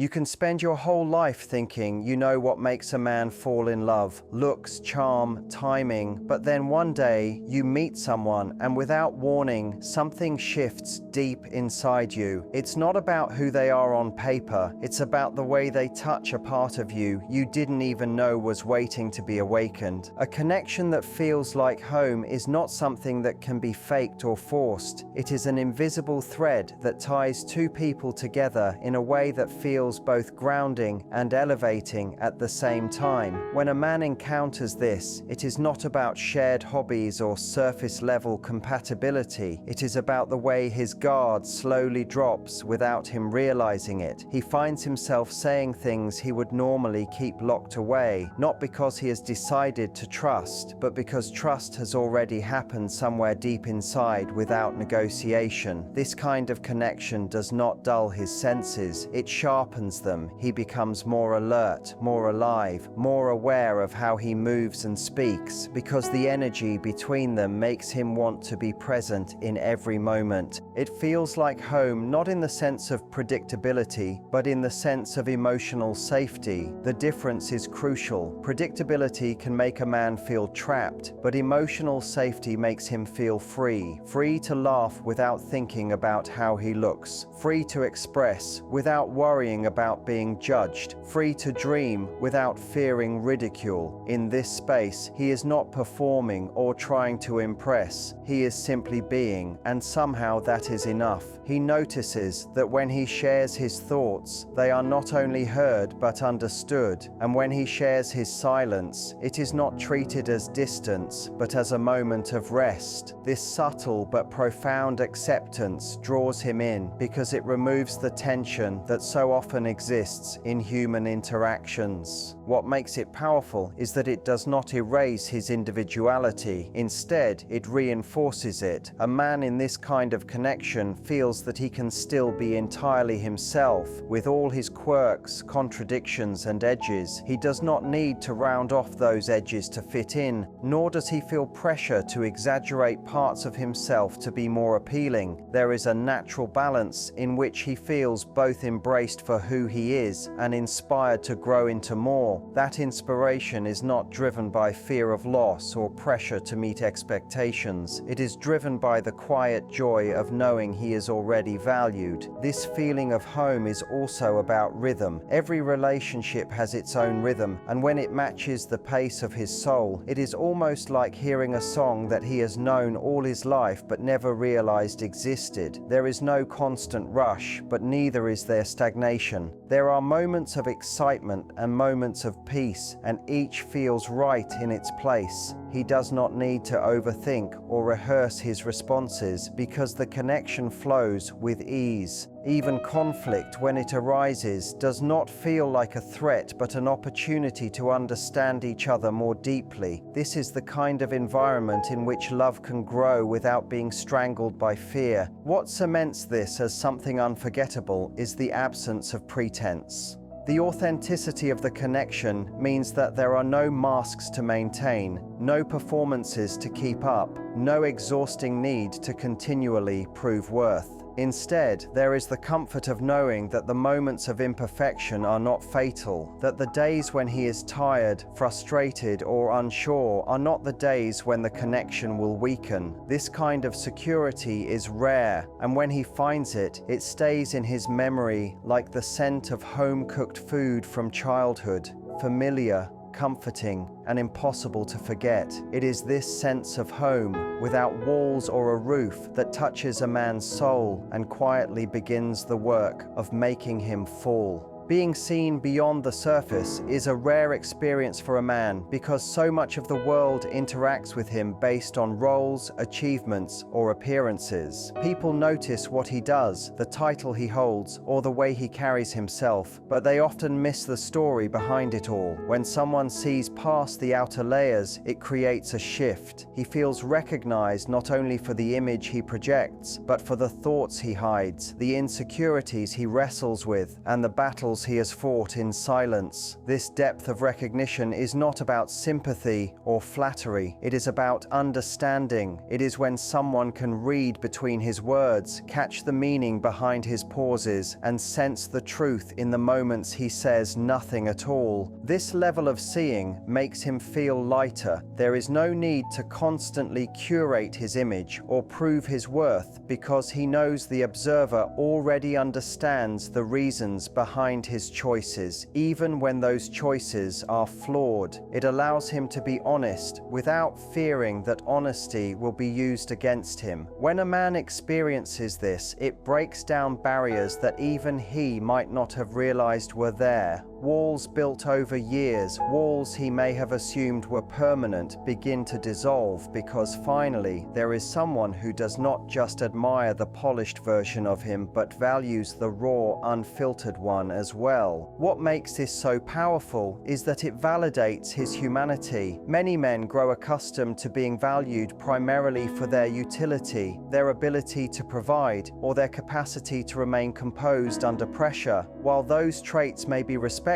You can spend your whole life thinking you know what makes a man fall in love, looks, charm, timing, but then one day you meet someone and without warning, something shifts deep inside you. It's not about who they are on paper, it's about the way they touch a part of you didn't even know was waiting to be awakened. A connection that feels like home is not something that can be faked or forced. It is an invisible thread that ties two people together in a way that feels both grounding and elevating at the same time. When a man encounters this, it is not about shared hobbies or surface-level compatibility. It is about the way his guard slowly drops without him realizing it. He finds himself saying things he would normally keep locked away, not because he has decided to trust, but because trust has already happened somewhere deep inside without negotiation. This kind of connection does not dull his senses, it sharpens them. He becomes more alert, more alive, more aware of how he moves and speaks, because the energy between them makes him want to be present in every moment. It feels like home, not in the sense of predictability, but in the sense of emotional safety. The difference is crucial. Predictability can make a man feel trapped, but emotional safety makes him feel free. Free to laugh without thinking about how he looks. Free to express without worrying about being judged. Free to dream without fearing ridicule. In this space, he is not performing or trying to impress. He is simply being, and somehow that is enough. He notices that when he shares his thoughts, they are not only heard but understood, and when he shares his silence, it is not treated as distance, but as a moment of rest. This subtle but profound acceptance draws him in because it removes the tension that so often exists in human interactions. What makes it powerful is that it does not erase his individuality. Instead, it reinforces it. A man in this kind of connection feels that he can still be entirely himself, with all his quirks, contradictions, and edges. He does not need to round off those edges to fit in, nor does he feel pressure to exaggerate parts of himself to be more appealing. There is a natural balance in which he feels both embraced for who he is and inspired to grow into more. That inspiration is not driven by fear of loss or pressure to meet expectations. It is driven by the quiet joy of knowing he is already valued. This feeling of home is also about rhythm. Every relationship has its own rhythm, and when it matches the pace of his soul, it is almost like hearing a song that he has known all his life but never realized existed. There is no constant rush, but neither is there stagnation. There are moments of excitement and moments of peace, and each feels right in its place. He does not need to overthink or rehearse his responses because the connection flows with ease. Even conflict, when it arises, does not feel like a threat but an opportunity to understand each other more deeply. This is the kind of environment in which love can grow without being strangled by fear. What cements this as something unforgettable is the absence of pretense. The authenticity of the connection means that there are no masks to maintain, no performances to keep up, no exhausting need to continually prove worth. Instead, there is the comfort of knowing that the moments of imperfection are not fatal, that the days when he is tired, frustrated, or unsure are not the days when the connection will weaken. This kind of security is rare, and when he finds it, it stays in his memory like the scent of home-cooked food from childhood, familiar, comforting, and impossible to forget. It is this sense of home, without walls or a roof, that touches a man's soul and quietly begins the work of making him fall. Being seen beyond the surface is a rare experience for a man because so much of the world interacts with him based on roles, achievements, or appearances. People notice what he does, the title he holds, or the way he carries himself, but they often miss the story behind it all. When someone sees past the outer layers, it creates a shift. He feels recognized not only for the image he projects, but for the thoughts he hides, the insecurities he wrestles with, and the battles battles he has fought in silence. This depth of recognition is not about sympathy or flattery. It is about understanding. It is when someone can read between his words, catch the meaning behind his pauses, and sense the truth in the moments he says nothing at all. This level of seeing makes him feel lighter. There is no need to constantly curate his image or prove his worth, because he knows the observer already understands the reasons behind his choices, even when those choices are flawed. It allows him to be honest without fearing that honesty will be used against him. When a man experiences this, it breaks down barriers that even he might not have realized were there. Walls built over years, walls he may have assumed were permanent, begin to dissolve because finally there is someone who does not just admire the polished version of him but values the raw, unfiltered one as well. What makes this so powerful is that it validates his humanity. Many men grow accustomed to being valued primarily for their utility, their ability to provide, or their capacity to remain composed under pressure. While those traits may be respected,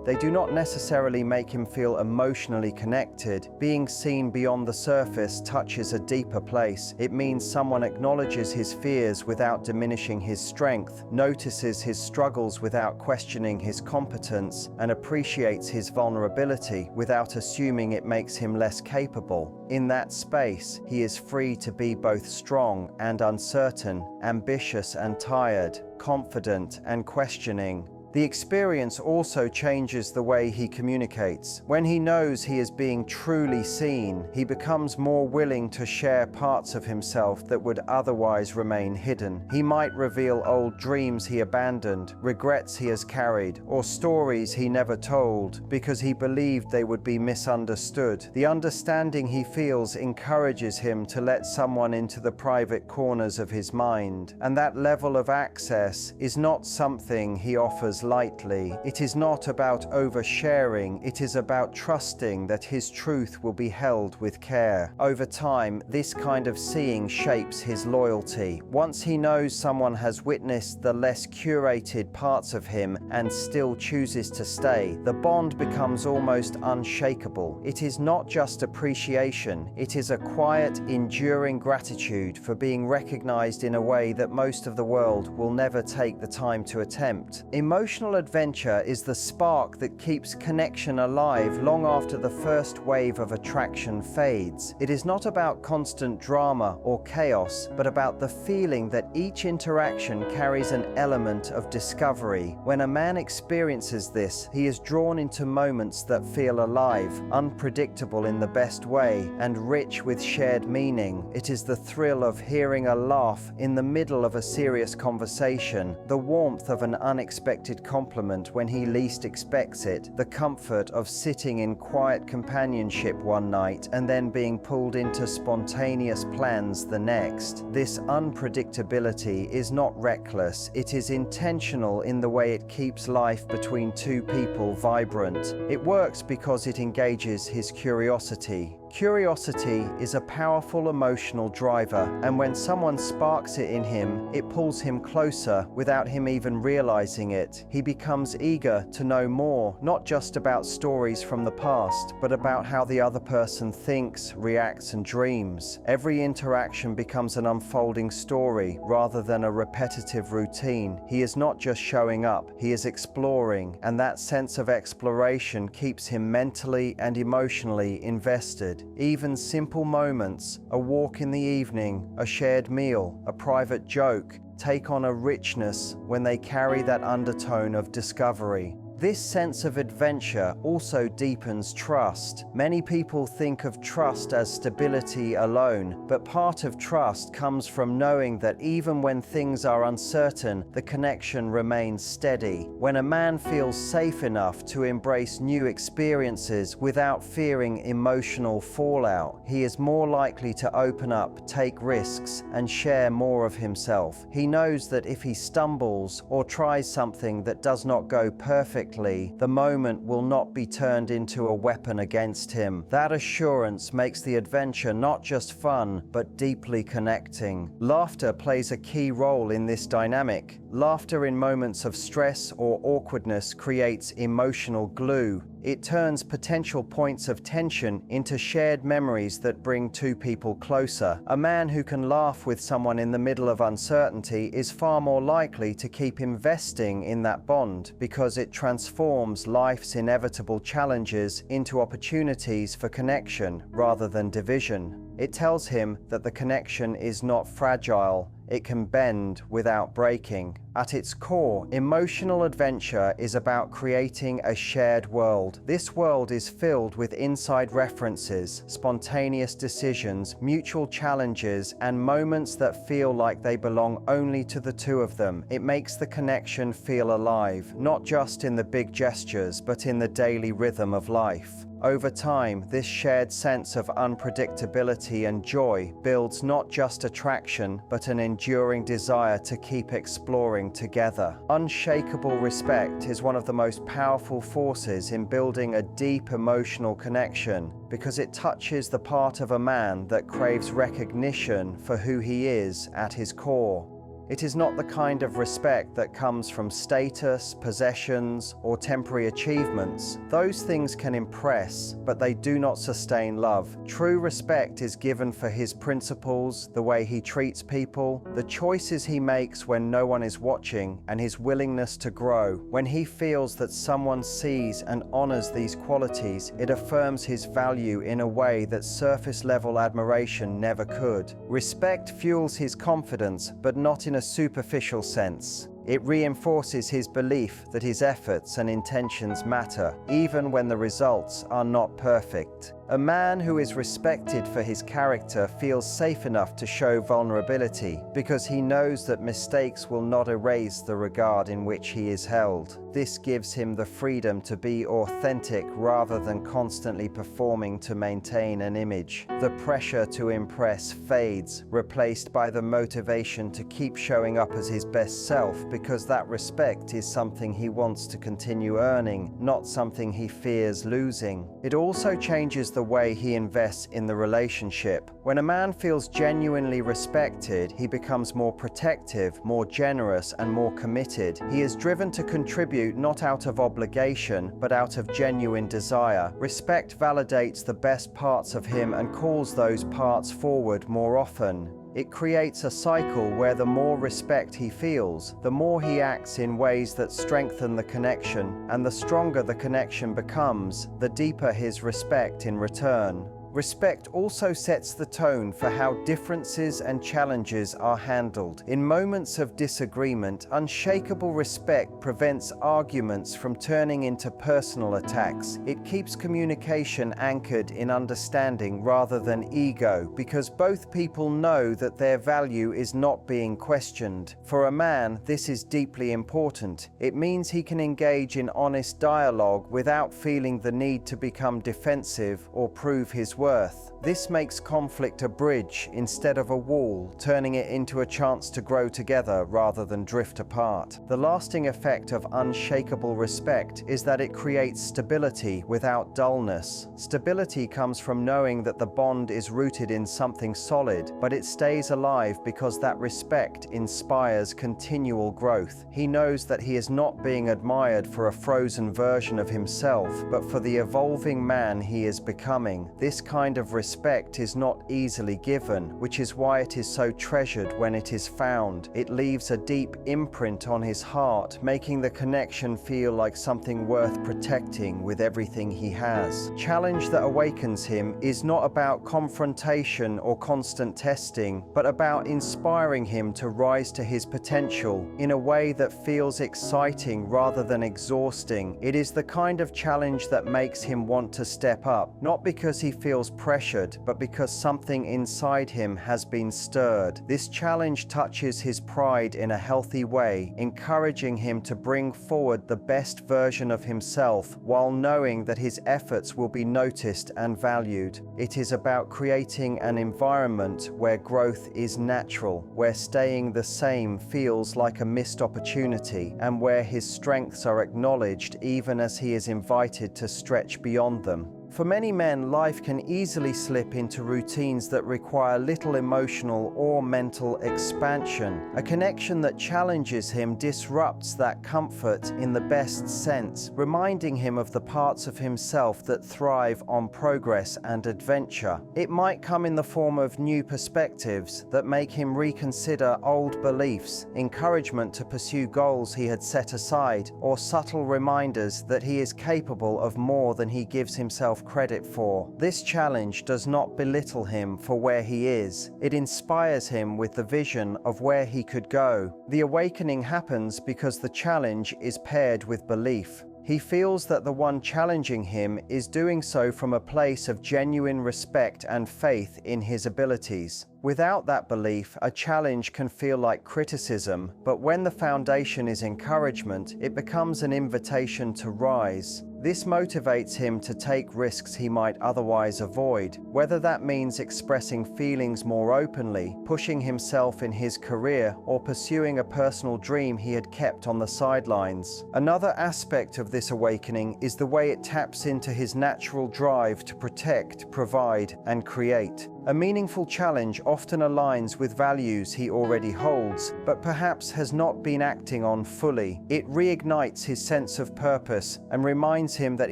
they do not necessarily make him feel emotionally connected. Being seen beyond the surface touches a deeper place. It means someone acknowledges his fears without diminishing his strength, notices his struggles without questioning his competence, and appreciates his vulnerability without assuming it makes him less capable. In that space, he is free to be both strong and uncertain, ambitious and tired, confident and questioning. The experience also changes the way he communicates. When he knows he is being truly seen, he becomes more willing to share parts of himself that would otherwise remain hidden. He might reveal old dreams he abandoned, regrets he has carried, or stories he never told because he believed they would be misunderstood. The understanding he feels encourages him to let someone into the private corners of his mind, and that level of access is not something he offers lightly. It is not about oversharing, it is about trusting that his truth will be held with care. Over time, this kind of seeing shapes his loyalty. Once he knows someone has witnessed the less curated parts of him and still chooses to stay, the bond becomes almost unshakable. It is not just appreciation, it is a quiet, enduring gratitude for being recognized in a way that most of the world will never take the time to attempt. Emotional adventure is the spark that keeps connection alive long after the first wave of attraction fades. It is not about constant drama or chaos, but about the feeling that each interaction carries an element of discovery. When a man experiences this, he is drawn into moments that feel alive, unpredictable in the best way, and rich with shared meaning. It is the thrill of hearing a laugh in the middle of a serious conversation, the warmth of an unexpected compliment when he least expects it, the comfort of sitting in quiet companionship one night and then being pulled into spontaneous plans the next. This unpredictability is not reckless, it is intentional in the way it keeps life between two people vibrant. It works because it engages his curiosity. Curiosity is a powerful emotional driver, and when someone sparks it in him, it pulls him closer without him even realizing it. He becomes eager to know more, not just about stories from the past, but about how the other person thinks, reacts, and dreams. Every interaction becomes an unfolding story rather than a repetitive routine. He is not just showing up, he is exploring, and that sense of exploration keeps him mentally and emotionally invested. Even simple moments, a walk in the evening, a shared meal, a private joke, take on a richness when they carry that undertone of discovery. This sense of adventure also deepens trust. Many people think of trust as stability alone, but part of trust comes from knowing that even when things are uncertain, the connection remains steady. When a man feels safe enough to embrace new experiences without fearing emotional fallout, he is more likely to open up, take risks, and share more of himself. He knows that if he stumbles or tries something that does not go perfectly, correctly, the moment will not be turned into a weapon against him. That assurance makes the adventure not just fun, but deeply connecting. Laughter plays a key role in this dynamic. Laughter in moments of stress or awkwardness creates emotional glue. It turns potential points of tension into shared memories that bring two people closer. A man who can laugh with someone in the middle of uncertainty is far more likely to keep investing in that bond, because it transforms life's inevitable challenges into opportunities for connection rather than division. It tells him that the connection is not fragile. It can bend without breaking. At its core, emotional adventure is about creating a shared world. This world is filled with inside references, spontaneous decisions, mutual challenges, and moments that feel like they belong only to the two of them. It makes the connection feel alive, not just in the big gestures, but in the daily rhythm of life. Over time, this shared sense of unpredictability and joy builds not just attraction, but an enduring desire to keep exploring together. Unshakable respect is one of the most powerful forces in building a deep emotional connection, because it touches the part of a man that craves recognition for who he is at his core. It is not the kind of respect that comes from status, possessions, or temporary achievements. Those things can impress, but they do not sustain love. True respect is given for his principles, the way he treats people, the choices he makes when no one is watching, and his willingness to grow. When he feels that someone sees and honors these qualities, it affirms his value in a way that surface-level admiration never could. Respect fuels his confidence, but not in a superficial sense. It reinforces his belief that his efforts and intentions matter, even when the results are not perfect. A man who is respected for his character feels safe enough to show vulnerability, because he knows that mistakes will not erase the regard in which he is held. This gives him the freedom to be authentic rather than constantly performing to maintain an image. The pressure to impress fades, replaced by the motivation to keep showing up as his best self, because that respect is something he wants to continue earning, not something he fears losing. It also changes the way he invests in the relationship. When a man feels genuinely respected, he becomes more protective, more generous, and more committed. He is driven to contribute not out of obligation, but out of genuine desire. Respect validates the best parts of him and calls those parts forward more often. It creates a cycle where the more respect he feels, the more he acts in ways that strengthen the connection, and the stronger the connection becomes, the deeper his respect in return. Respect also sets the tone for how differences and challenges are handled. In moments of disagreement, unshakable respect prevents arguments from turning into personal attacks. It keeps communication anchored in understanding rather than ego, because both people know that their value is not being questioned. For a man, this is deeply important. It means he can engage in honest dialogue without feeling the need to become defensive or prove his worth. This makes conflict a bridge instead of a wall, turning it into a chance to grow together rather than drift apart. The lasting effect of unshakable respect is that it creates stability without dullness. Stability comes from knowing that the bond is rooted in something solid, but it stays alive because that respect inspires continual growth. He knows that he is not being admired for a frozen version of himself, but for the evolving man he is becoming. This kind of respect is not easily given, which is why it is so treasured when it is found. It leaves a deep imprint on his heart, making the connection feel like something worth protecting with everything he has. Challenge that awakens him is not about confrontation or constant testing, but about inspiring him to rise to his potential in a way that feels exciting rather than exhausting. It is the kind of challenge that makes him want to step up, not because he feels feels pressured, but because something inside him has been stirred. This challenge touches his pride in a healthy way, encouraging him to bring forward the best version of himself while knowing that his efforts will be noticed and valued. It is about creating an environment where growth is natural, where staying the same feels like a missed opportunity, and where his strengths are acknowledged even as he is invited to stretch beyond them. For many men, life can easily slip into routines that require little emotional or mental expansion. A connection that challenges him disrupts that comfort in the best sense, reminding him of the parts of himself that thrive on progress and adventure. It might come in the form of new perspectives that make him reconsider old beliefs, encouragement to pursue goals he had set aside, or subtle reminders that he is capable of more than he gives himself credit for. This challenge does not belittle him for where he is. It inspires him with the vision of where he could go. The awakening happens because the challenge is paired with belief. He feels that the one challenging him is doing so from a place of genuine respect and faith in his abilities. Without that belief, a challenge can feel like criticism, but when the foundation is encouragement, it becomes an invitation to rise. This motivates him to take risks he might otherwise avoid, whether that means expressing feelings more openly, pushing himself in his career, or pursuing a personal dream he had kept on the sidelines. Another aspect of this awakening is the way it taps into his natural drive to protect, provide, and create. A meaningful challenge often aligns with values he already holds, but perhaps has not been acting on fully. It reignites his sense of purpose and reminds him that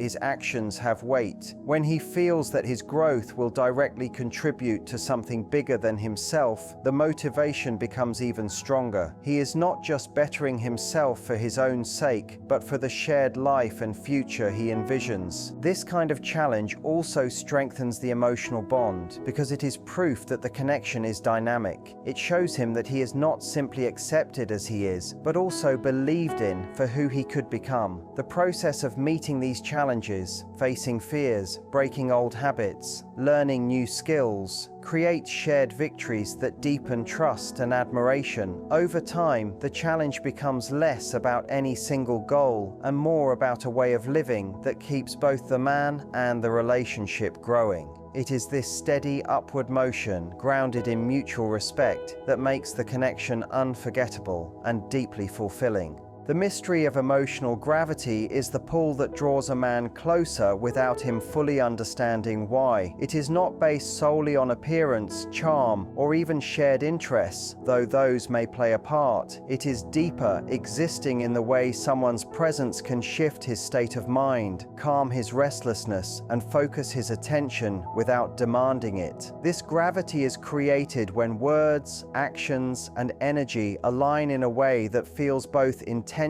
his actions have weight. When he feels that his growth will directly contribute to something bigger than himself, the motivation becomes even stronger. He is not just bettering himself for his own sake, but for the shared life and future he envisions. This kind of challenge also strengthens the emotional bond, because it is proof that the connection is dynamic. It shows him that he is not simply accepted as he is, but also believed in for who he could become. The process of meeting these challenges, facing fears, breaking old habits, learning new skills, creates shared victories that deepen trust and admiration. Over time, the challenge becomes less about any single goal and more about a way of living that keeps both the man and the relationship growing. It is this steady upward motion, grounded in mutual respect, that makes the connection unforgettable and deeply fulfilling. The mystery of emotional gravity is the pull that draws a man closer without him fully understanding why. It is not based solely on appearance, charm, or even shared interests, though those may play a part. It is deeper, existing in the way someone's presence can shift his state of mind, calm his restlessness, and focus his attention without demanding it. This gravity is created when words, actions, and energy align in a way that feels both intentional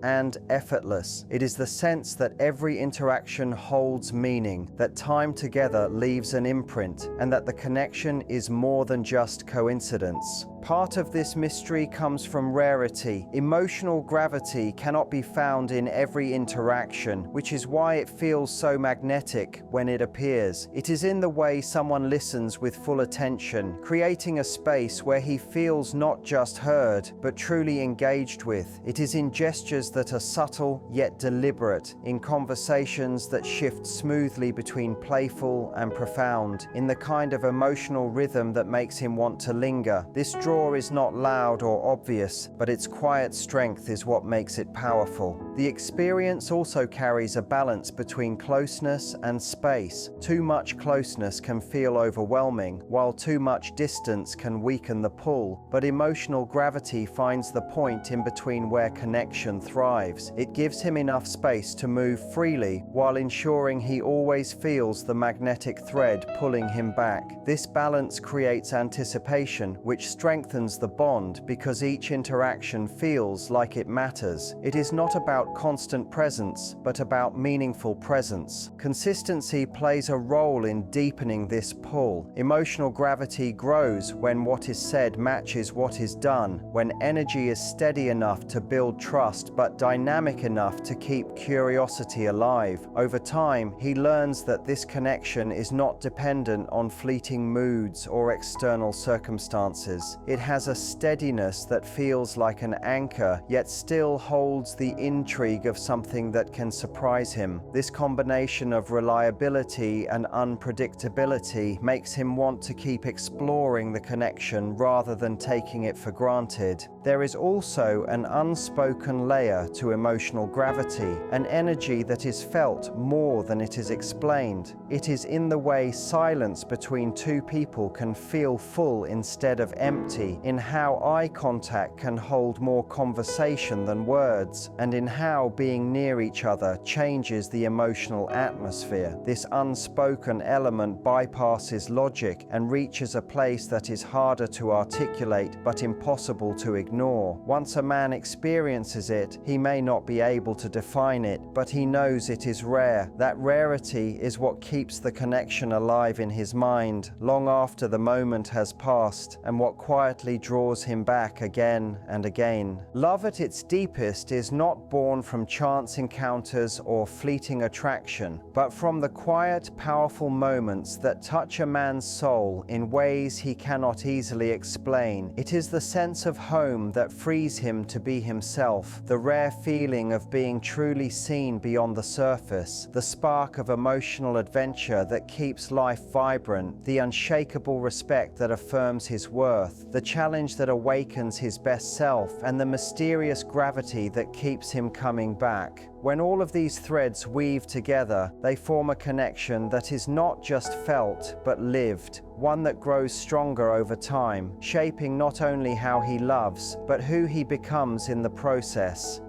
and effortless. It is the sense that every interaction holds meaning, that time together leaves an imprint, and that the connection is more than just coincidence. Part of this mystery comes from rarity. Emotional gravity cannot be found in every interaction, which is why it feels so magnetic when it appears. It is in the way someone listens with full attention, creating a space where he feels not just heard, but truly engaged with. It is in gestures that are subtle yet deliberate, in conversations that shift smoothly between playful and profound, in the kind of emotional rhythm that makes him want to linger. This draw is not loud or obvious, but its quiet strength is what makes it powerful. The experience also carries a balance between closeness and space. Too much closeness can feel overwhelming, while too much distance can weaken the pull, but emotional gravity finds the point in between where connection thrives. It gives him enough space to move freely, while ensuring he always feels the magnetic thread pulling him back. This balance creates anticipation, which strengthens strengthens the bond because each interaction feels like it matters. It is not about constant presence, but about meaningful presence. Consistency plays a role in deepening this pull. Emotional gravity grows when what is said matches what is done, when energy is steady enough to build trust but dynamic enough to keep curiosity alive. Over time, he learns that this connection is not dependent on fleeting moods or external circumstances. It has a steadiness that feels like an anchor, yet still holds the intrigue of something that can surprise him. This combination of reliability and unpredictability makes him want to keep exploring the connection rather than taking it for granted. There is also an unspoken layer to emotional gravity, an energy that is felt more than it is explained. It is in the way silence between two people can feel full instead of empty, in how eye contact can hold more conversation than words, and in how being near each other changes the emotional atmosphere. This unspoken element bypasses logic and reaches a place that is harder to articulate but impossible to ignore. Once a man experiences it, he may not be able to define it, but he knows it is rare. That rarity is what keeps the connection alive in his mind long after the moment has passed, and what quietly draws him back again and again. Love at its deepest is not born from chance encounters or fleeting attraction, but from the quiet, powerful moments that touch a man's soul in ways he cannot easily explain. It is the sense of home that frees him to be himself, the rare feeling of being truly seen beyond the surface, the spark of emotional adventure that keeps life vibrant, the unshakable respect that affirms his worth, the challenge that awakens his best self, and the mysterious gravity that keeps him coming back. When all of these threads weave together, they form a connection that is not just felt, but lived, one that grows stronger over time, shaping not only how he loves, but who he becomes in the process.